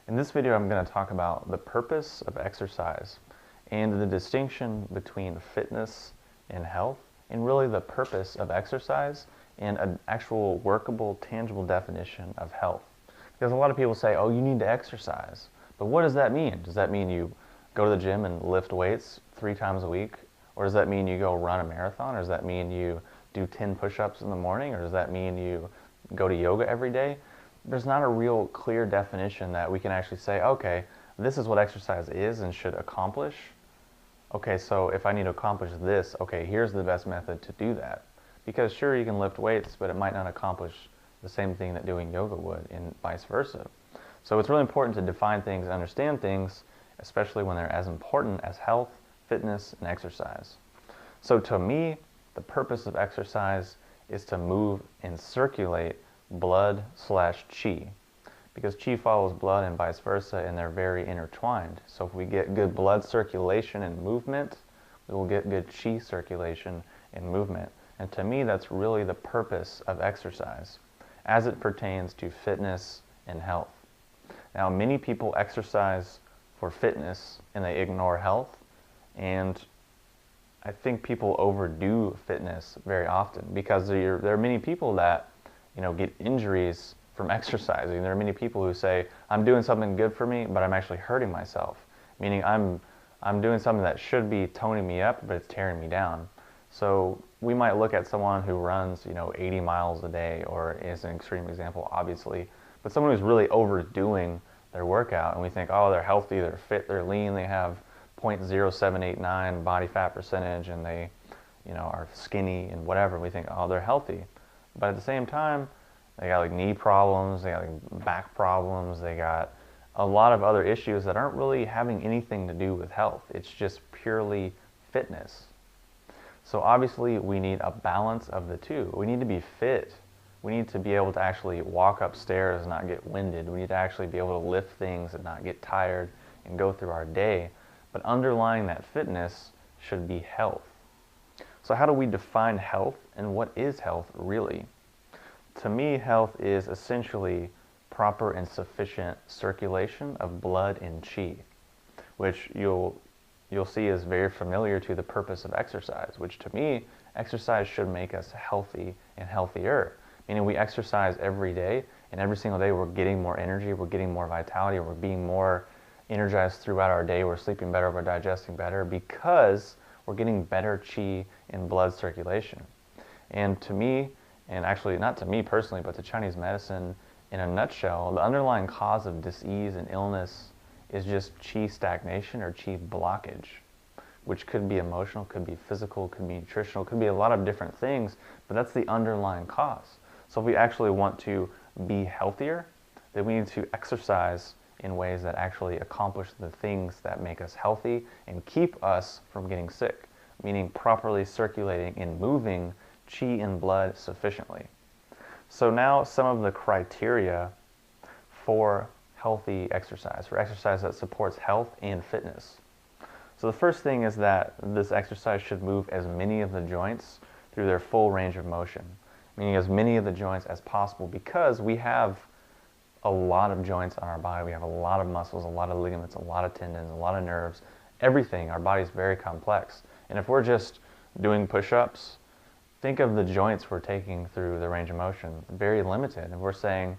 In this video, I'm going to talk about the purpose of exercise and the distinction between fitness and health, and really the purpose of exercise and an actual workable, tangible definition of health. Because a lot of people say, oh, you need to exercise. But what does that mean? Does that mean you go to the gym and lift weights 3 times a week? Or does that mean you go run a marathon? Or does that mean you do 10 push-ups in the morning? Or does that mean you go to yoga every day? There's not a real clear definition that we can actually say, okay, this is what exercise is and should accomplish. Okay, so if I need to accomplish this, okay, here's the best method to do that. Because sure, you can lift weights, but it might not accomplish the same thing that doing yoga would, and vice versa. So it's really important to define things and understand things, especially when they're as important as health, fitness, and exercise. So to me, the purpose of exercise is to move and circulate blood/chi, because chi follows blood and vice versa, and they're very intertwined. So if we get good blood circulation and movement, we will get good chi circulation and movement. And to me, that's really the purpose of exercise as it pertains to fitness and health. Now, many people exercise for fitness and they ignore health, and I think people overdo fitness very often because there are many people that get injuries from exercising. There are many people who say, I'm doing something good for me, but I'm actually hurting myself, meaning I'm doing something that should be toning me up, but it's tearing me down. So we might look at someone who runs 80 miles a day, or is an extreme example, obviously, but someone who's really overdoing their workout, and we think, oh, they're healthy, they're fit, they're lean, they have 0.0789 body fat percentage, and they are skinny and whatever. We think, oh, they're healthy. But at the same time, they got like knee problems, they got like back problems, they got a lot of other issues that aren't really having anything to do with health. It's just purely fitness. So obviously we need a balance of the two. We need to be fit. We need to be able to actually walk upstairs and not get winded. We need to actually be able to lift things and not get tired and go through our day. But underlying that fitness should be health. So how do we define health, and what is health really? To me, health is essentially proper and sufficient circulation of blood and chi, which you'll see is very familiar to the purpose of exercise, which to me, exercise should make us healthy and healthier. Meaning we exercise every day, and every single day we're getting more energy, we're getting more vitality, we're being more energized throughout our day, we're sleeping better, we're digesting better, because we're getting better chi and blood circulation. And to me, and actually not to me personally, but to Chinese medicine in a nutshell, the underlying cause of disease and illness is just chi stagnation or chi blockage, which could be emotional, could be physical, could be nutritional, could be a lot of different things, but that's the underlying cause. So if we actually want to be healthier, then we need to exercise in ways that actually accomplish the things that make us healthy and keep us from getting sick, meaning properly circulating and moving chi and blood sufficiently. So now some of the criteria for healthy exercise, for exercise that supports health and fitness. So the first thing is that this exercise should move as many of the joints through their full range of motion, meaning as many of the joints as possible, because we have a lot of joints on our body. We have a lot of muscles, a lot of ligaments, a lot of tendons, a lot of nerves, everything. Our body's very complex. And if we're just doing push-ups, think of the joints we're taking through the range of motion, very limited. And we're saying,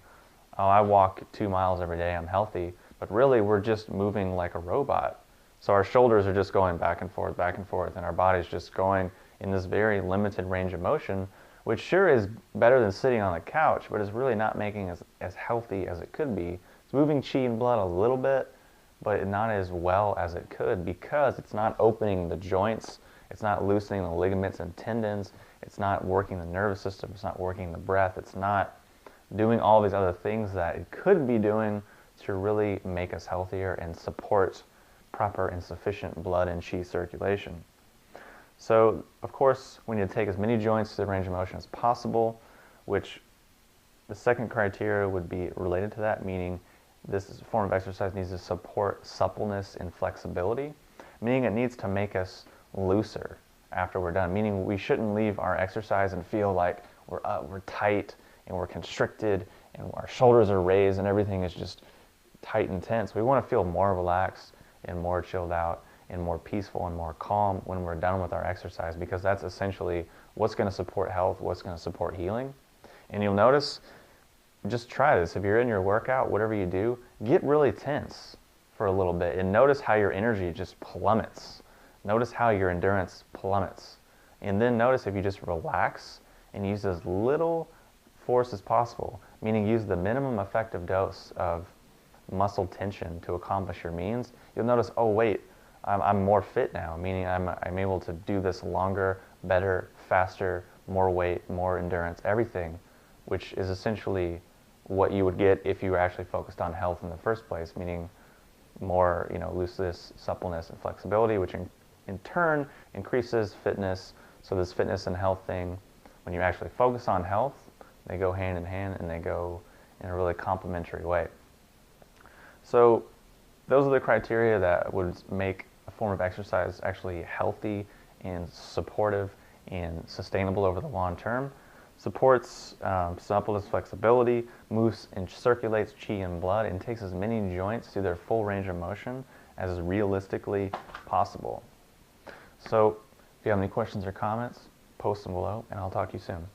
oh, I walk 2 miles every day, I'm healthy, but really we're just moving like a robot. So our shoulders are just going back and forth, and our body's just going in this very limited range of motion, which sure is better than sitting on the couch, but is really not making us as healthy as it could be. It's moving chi and blood a little bit, but not as well as it could, because it's not opening the joints, it's not loosening the ligaments and tendons, it's not working the nervous system, it's not working the breath, it's not doing all these other things that it could be doing to really make us healthier and support proper and sufficient blood and chi circulation. So, of course, we need to take as many joints to the range of motion as possible, which the second criteria would be related to that, meaning this form of exercise needs to support suppleness and flexibility, meaning it needs to make us looser after we're done, meaning we shouldn't leave our exercise and feel like we're tight and we're constricted and our shoulders are raised and everything is just tight and tense. We want to feel more relaxed and more chilled out and more peaceful and more calm when we're done with our exercise, because that's essentially what's going to support health, what's going to support healing. And you'll notice, just try this. If you're in your workout, whatever you do, get really tense for a little bit and notice how your energy just plummets. Notice how your endurance plummets. And then notice if you just relax and use as little force as possible, meaning use the minimum effective dose of muscle tension to accomplish your means, you'll notice, oh wait, I'm more fit now, meaning I'm able to do this longer, better, faster, more weight, more endurance, everything, which is essentially what you would get if you were actually focused on health in the first place, meaning more, looseness, suppleness, and flexibility, which in turn increases fitness. So this fitness and health thing, when you actually focus on health, they go hand in hand and they go in a really complementary way. So those are the criteria that would make a form of exercise actually healthy and supportive and sustainable over the long term. Supports suppleness, flexibility, moves and circulates chi and blood, and takes as many joints through their full range of motion as is realistically possible. So if you have any questions or comments, post them below, and I'll talk to you soon.